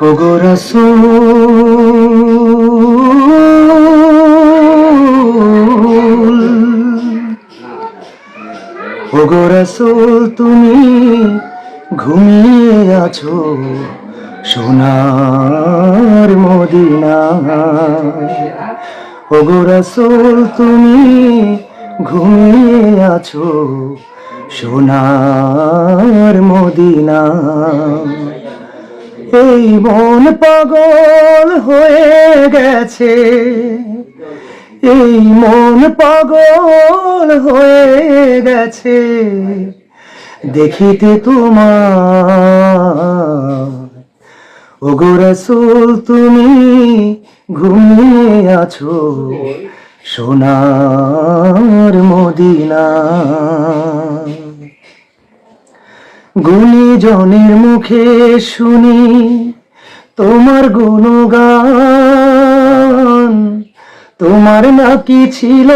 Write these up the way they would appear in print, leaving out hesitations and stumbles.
ওগো রাসূল ওগো রাসূল তুমি ঘুমিয়ে আছো সোনার মদিনায়। ওগো রাসূল তুমি ঘুমিয়ে আছো সোনার মদিনায়। এই মন পাগল হয়ে গেছে, এই মন পাগল হয়ে গেছে দেখিতে তোমার। ওগো রাসূল তুমি ঘুমিয়ে আছো সোনার মদিনায়। গুণীজনের মুখে শুনি তোমার গুণগান, তোমার নাকি ছিল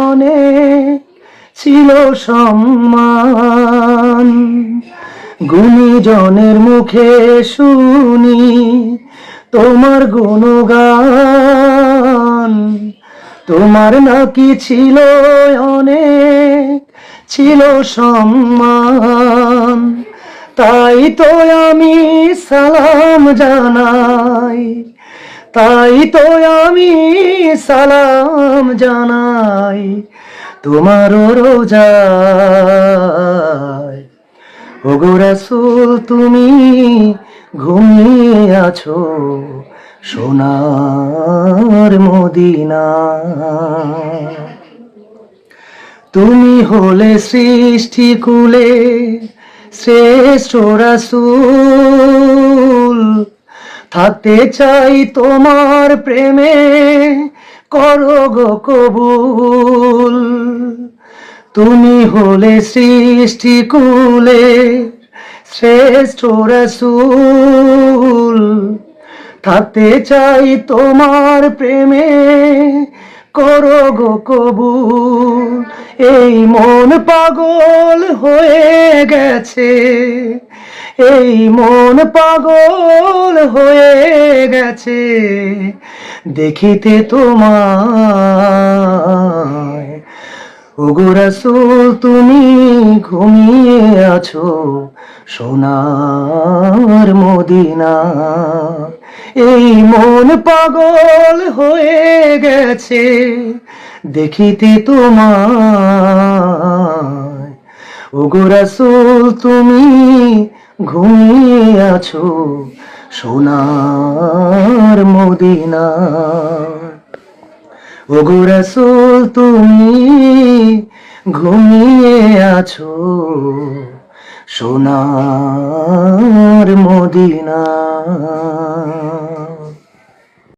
অনেক, ছিল সম্মান। গুণীজনের মুখে শুনি তোমার গুণগান, তোমার নাকি ছিল অনেক, ছিল সম্মান। তাই তো আমি সালাম জানাই, তাই তো আমি সালাম জানাই তোমার রোজায়। ওগো রাসূল তুমি ঘুমিয়ে আছো সোনার মদিনায়। তুমি হলে সৃষ্টি কুলে শ্রেষ্ঠ রাসূল, থাকতে চাই তোমার প্রেমে করো গো কবুল। তুমি হলে সৃষ্টি কুলে শ্রেষ্ঠ রাসূল, থাকতে চাই তোমার প্রেমে করো গো কবুল। এই মন পাগল হয়ে গেছে, এই মন পাগল হয়ে গেছে দেখিতে তোমায়। ওগো রাসূল তুমি ঘুমিয়ে আছো সোনার মদিনায়। এই মন পাগল হয়ে গেছে দেখিতে তোমায়। ওগো রাসূল তুমি ঘুমিয়ে আছো সোনার মদিনায়। ওগো রাসূল তুমি ঘুমিয়ে আছো সোনার মদিনায়।